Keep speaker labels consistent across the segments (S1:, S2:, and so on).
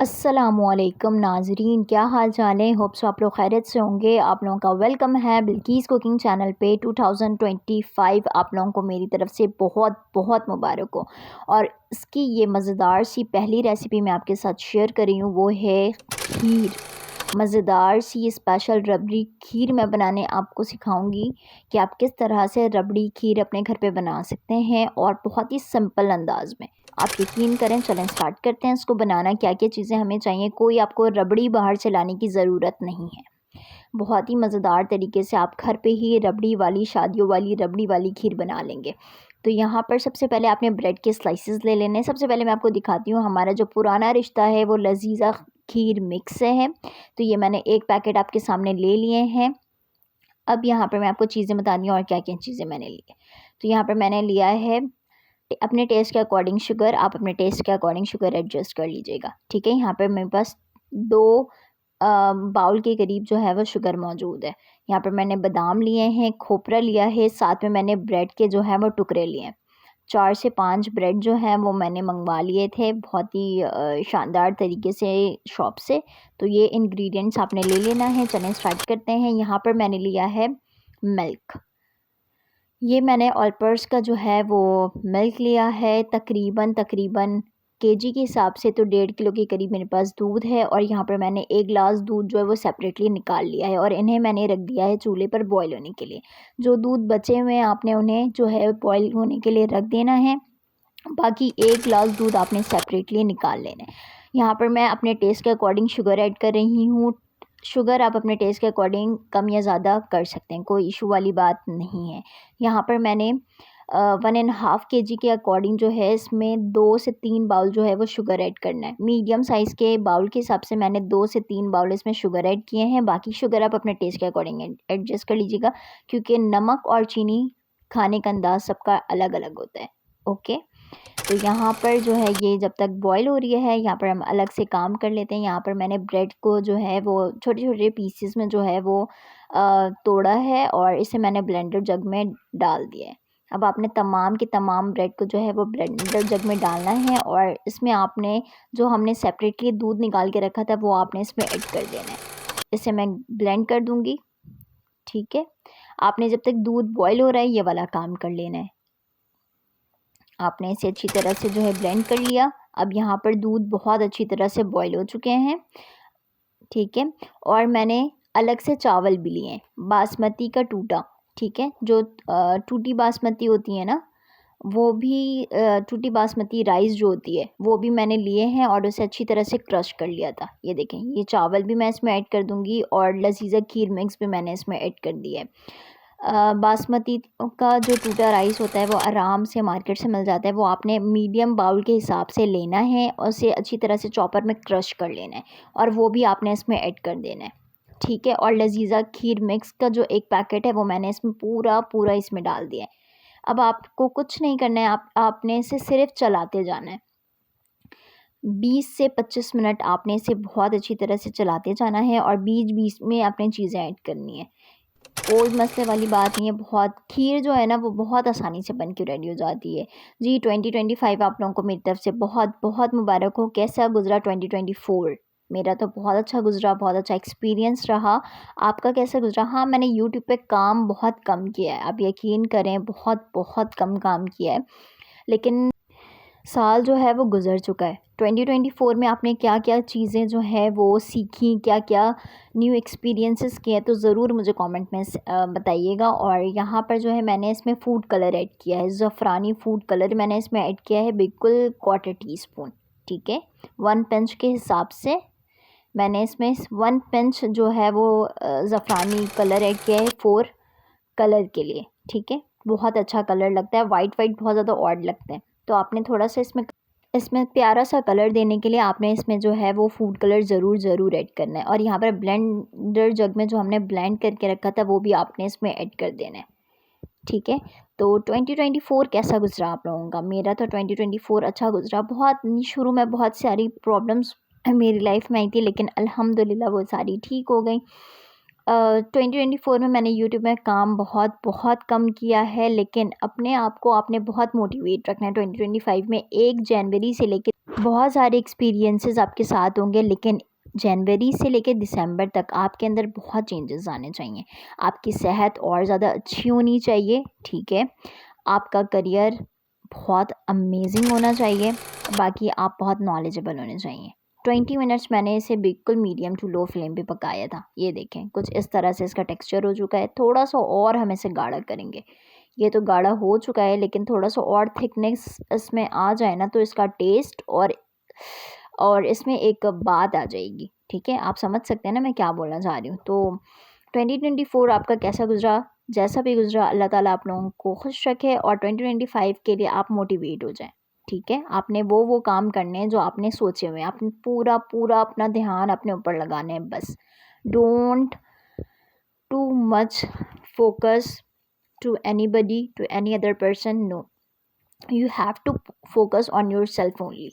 S1: अस्सलामुअलैकुम नाज़रीन, क्या हाल चाल है। होप सो आप लोग खैरियत से होंगे। आप लोगों का वेलकम है बिल्कीस कुकिंग चैनल पे। 2025 आप लोगों को मेरी तरफ से बहुत बहुत मुबारक हो। और इसकी ये मज़ेदार सी पहली रेसिपी मैं आपके साथ शेयर कर रही हूँ, वो है खीर। मज़ेदार सी स्पेशल रबड़ी खीर मैं बनाने आपको सिखाऊंगी कि आप किस तरह से रबड़ी खीर अपने घर पे बना सकते हैं और बहुत ही सिंपल अंदाज में। आप यकीन करें, चलें स्टार्ट करते हैं इसको बनाना। क्या क्या चीज़ें हमें चाहिए, कोई आपको रबड़ी बाहर से लाने की ज़रूरत नहीं है। बहुत ही मज़ेदार तरीके से आप घर पे ही रबड़ी वाली, शादियों वाली रबड़ी वाली खीर बना लेंगे। तो यहाँ पर सबसे पहले आपने ब्रेड के स्लाइसेस ले लेने हैं। सबसे पहले मैं आपको दिखाती हूँ, हमारा जो पुराना रिश्ता है वो लजीज़ा खीर मिक्स से है। तो ये मैंने एक पैकेट आपके सामने ले लिए हैं। अब यहाँ पर मैं आपको चीज़ें बताती हूँ और क्या क्या चीज़ें मैंने ली है। तो यहाँ पर मैंने लिया है अपने टेस्ट के अकॉर्डिंग शुगर। आप अपने टेस्ट के अकॉर्डिंग शुगर एडजस्ट कर लीजिएगा, ठीक है। यहाँ पर मेरे पास 2 बाउल के करीब जो है वो शुगर मौजूद है। यहाँ पर मैंने बादाम लिए हैं, खोपरा लिया है, साथ में मैंने ब्रेड के जो है वो टुकड़े लिए हैं। 4 से 5 ब्रेड जो हैं वो मैंने मंगवा लिए थे बहुत ही शानदार तरीके से शॉप से। तो ये इंग्रेडिएंट्स आपने ले लेना है। चलें स्टार्ट करते हैं। यहाँ पर मैंने लिया है मिल्क। ये मैंने ऑलपर्स का जो है वो मिल्क लिया है। तकरीबन केजी के हिसाब से तो 1.5 किलो के करीब मेरे पास दूध है। और यहाँ पर मैंने 1 गिलास दूध जो है वो सेपरेटली निकाल लिया है और इन्हें मैंने रख दिया है चूल्हे पर बॉईल होने के लिए। जो दूध बचे हुए हैं आपने उन्हें जो है बॉईल होने के लिए रख देना है। बाकी 1 गिलास दूध आपने सेपरेटली निकाल लेना है। यहाँ पर मैं अपने टेस्ट के अकॉर्डिंग शुगर ऐड कर रही हूँ। शुगर आप अपने टेस्ट के अकॉर्डिंग कम या ज़्यादा कर सकते हैं, कोई इशू वाली बात नहीं है। यहाँ पर मैंने 1.5 केजी के अकॉर्डिंग जो है इसमें 2 से 3 बाउल जो है वो शुगर ऐड करना है। मीडियम साइज़ के बाउल के हिसाब से मैंने 2 से 3 बाउल इसमें शुगर ऐड किए हैं। बाकी शुगर आप अपने टेस्ट के अकॉर्डिंग एडजस्ट कर लीजिएगा, क्योंकि नमक और चीनी खाने का अंदाज़ सबका अलग अलग होता है। ओके, तो यहाँ पर जो है ये जब तक बॉईल हो रही है, यहाँ पर हम अलग से काम कर लेते हैं। यहाँ पर मैंने ब्रेड को जो है वो छोटे-छोटे पीसेस में जो है वो तोड़ा है और इसे मैंने ब्लेंडर जग में डाल दिया है। अब आपने तमाम के तमाम ब्रेड को जो है वो ब्लेंडर जग में डालना है और इसमें आपने जो हमने सेपरेटली दूध निकाल के रखा था वो आपने इसमें ऐड कर देना है। इसे मैं ब्लेंड कर दूँगी, ठीक है। आपने जब तक दूध बॉईल हो रहा है ये वाला काम कर लेना है। आपने इसे अच्छी तरह से जो है ब्लेंड कर लिया। अब यहाँ पर दूध बहुत अच्छी तरह से बॉईल हो चुके हैं, ठीक है। और मैंने अलग से चावल भी लिए हैं, बासमती का टूटा, ठीक है। जो टूटी बासमती होती है ना, वो भी टूटी बासमती राइस जो होती है वो भी मैंने लिए हैं और उसे अच्छी तरह से क्रश कर लिया था। ये देखें, ये चावल भी मैं इसमें ऐड कर दूँगी और लजीज़ा खीर मिक्स भी मैंने इसमें ऐड कर दिया है। बासमती का जो टूटा राइस होता है वो आराम से मार्केट से मिल जाता है। वो आपने मीडियम बाउल के हिसाब से लेना है और उसे अच्छी तरह से चॉपर में क्रश कर लेना है और वो भी आपने इसमें ऐड कर देना है, ठीक है। और लजीज़ा खीर मिक्स का जो एक पैकेट है वो मैंने इसमें पूरा इसमें डाल दिया है। अब आपको कुछ नहीं करना है, आपने इसे सिर्फ चलाते जाना है। 20 से 25 मिनट आपने इसे बहुत अच्छी तरह से चलाते जाना है और बीच-बीच में आपने चीज़ें ऐड करनी है। कोई मसले वाली बात नहीं है। बहुत खीर जो है ना वो बहुत आसानी से बन के रेडी हो जाती है। जी, 2025 आप लोगों को मेरी तरफ से बहुत बहुत मुबारक हो। कैसा गुजरा 2024? मेरा तो बहुत अच्छा गुजरा, बहुत अच्छा एक्सपीरियंस रहा। आपका कैसा गुजरा? हाँ, मैंने यूट्यूब पे काम बहुत कम किया है, आप यकीन करें, बहुत बहुत कम काम किया है। लेकिन साल जो है वो गुज़र चुका है। 2024 में आपने क्या-क्या चीज़ें जो हैं वो सीखी, क्या-क्या न्यू एक्सपीरियंसेस किए हैं, तो ज़रूर मुझे कमेंट में बताइएगा। और यहाँ पर जो है मैंने इसमें फूड कलर ऐड किया है, ज़फ़रानी फूड कलर मैंने इसमें ऐड किया है, बिल्कुल 1/4 टीस्पून, ठीक है। 1 पिंच के हिसाब से मैंने इसमें 1 पिंच जो है वो ज़फ़रानी कलर ऐड किया है 4 कलर के लिए, ठीक है। बहुत अच्छा कलर लगता है, वाइट वाइट बहुत ज़्यादा ऑड लगते हैं। तो आपने थोड़ा सा इसमें प्यारा सा कलर देने के लिए आपने इसमें जो है वो फूड कलर ज़रूर ऐड करना है। और यहाँ पर ब्लेंडर जग में जो हमने ब्लेंड करके रखा था वो भी आपने इसमें ऐड कर देना है, ठीक है। तो 2024 कैसा गुजरा आप लोगों का? मेरा तो 2024 अच्छा गुजरा। बहुत शुरू में बहुत सारी प्रॉब्लम्स मेरी लाइफ में आई थी, लेकिन अल्हम्दुलिल्लाह वो सारी ठीक हो गई। 2024 में मैंने यूट्यूब में काम बहुत बहुत कम किया है, लेकिन अपने आप को आपने बहुत मोटिवेट रखना है। 2025 में 1 जनवरी से लेके बहुत सारे एक्सपीरियंसेस आपके साथ होंगे, लेकिन जनवरी से लेके दिसंबर तक आपके अंदर बहुत चेंजेस आने चाहिए। आपकी सेहत और ज़्यादा अच्छी होनी चाहिए, ठीक है? आपका करियर बहुत अमेजिंग होना चाहिए, बाकी आप बहुत नॉलेजेबल होने चाहिए। 20 मिनट्स मैंने इसे बिल्कुल मीडियम टू लो फ्लेम पे पकाया था। ये देखें कुछ इस तरह से इसका टेक्सचर हो चुका है। थोड़ा सा और हम इसे गाढ़ा करेंगे। ये तो गाढ़ा हो चुका है, लेकिन थोड़ा सा और थिकनेस इसमें आ जाए ना तो इसका टेस्ट और इसमें एक बात आ जाएगी, ठीक है? आप समझ सकते हैं ना मैं क्या बोलना चाह रही हूँ। तो 2024 आपका कैसा गुजरा? जैसा भी गुजरा अल्लाह ताला आप लोगों को खुश रखे और 2025 के लिए आप मोटिवेट हो जाएं, ठीक है? आपने वो काम करने हैं जो आपने सोचे हुए हैं। आपने पूरा पूरा अपना ध्यान अपने ऊपर लगाना है बस। Don't too much focus to anybody, to any other person, no. You have to focus on your self only.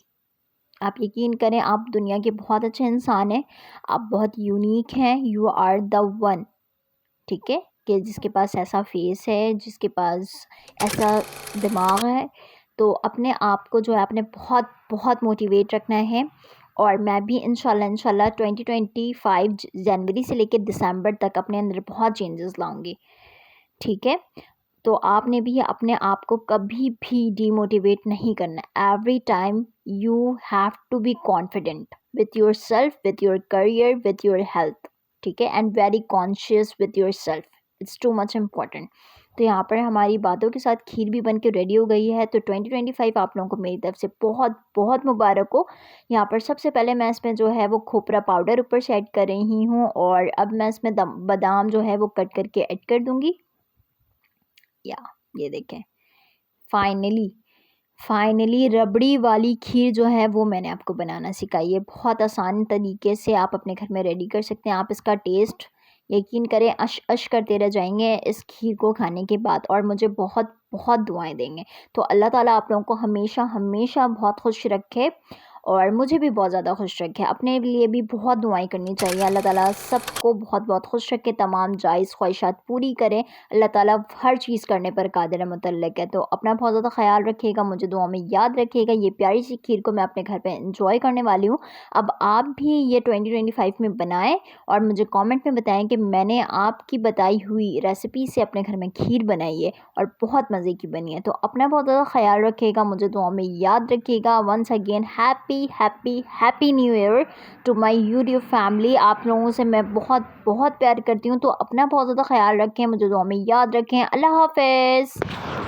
S1: आप यकीन करें आप दुनिया के बहुत अच्छे इंसान हैं, आप बहुत यूनिक हैं, यू आर द वन, ठीक है? कि जिसके पास ऐसा फेस है, जिसके पास ऐसा दिमाग है। तो अपने आप को जो है आपने बहुत बहुत मोटिवेट रखना है। और मैं भी इंशाल्लाह 2025 जनवरी से लेकर दिसंबर तक अपने अंदर बहुत चेंजेस लाऊंगी, ठीक है? तो आपने भी अपने आप को कभी भी डीमोटिवेट नहीं करना। Every time you have to be confident with your self, with your career, with your health, ठीक है? And very conscious with your self. It's too much important. तो यहाँ पर हमारी बातों के साथ खीर भी बन के रेडी हो गई है। तो 2025 आप लोगों को मेरी तरफ से बहुत बहुत मुबारक हो। यहाँ पर सबसे पहले मैं इसमें जो है वो खोपरा पाउडर ऊपर से ऐड कर रही हूँ, और अब मैं इसमें बादाम जो है वो कट करके ऐड कर दूँगी। या ये देखें, फाइनली रबड़ी वाली खीर जो है वो मैंने आपको बनाना सिखाई है। बहुत आसान तरीके से आप अपने घर में रेडी कर सकते हैं। आप इसका टेस्ट यकीन करें अश अश करते रह जाएंगे इस खीर को खाने के बाद, और मुझे बहुत बहुत दुआएं देंगे। तो अल्लाह ताला आप लोगों को हमेशा हमेशा बहुत खुश रखे, और मुझे भी बहुत ज़्यादा खुश रखे। अपने लिए भी बहुत दुआएं करनी चाहिए। अल्लाह ताला सबको बहुत बहुत खुश रखे, तमाम जायज़ ख्वाहिशात पूरी करें। अल्लाह ताला हर चीज़ करने पर कादिर मुतल्लक है। तो अपना बहुत ज़्यादा ख्याल रखिएगा, मुझे दुआ में याद रखिएगा। ये प्यारी सी खीर को मैं अपने घर पे एंजॉय करने वाली हूँ। अब आप भी ये 2025 में बनाएं और मुझे कमेंट में बताएं कि मैंने आपकी बताई हुई रेसिपी से अपने घर में खीर बनाई है और बहुत मज़े की बनी है। तो अपना बहुत ज़्यादा ख्याल रखिएगा, मुझे दुआ में याद रखिएगा। Once again happy new year to my YouTube family. आप लोगों से मैं बहुत बहुत प्यार करती हूँ। तो अपना बहुत ज़्यादा ख्याल रखें, मुझे दुआ में याद रखें। अल्लाह हाफ़िज़।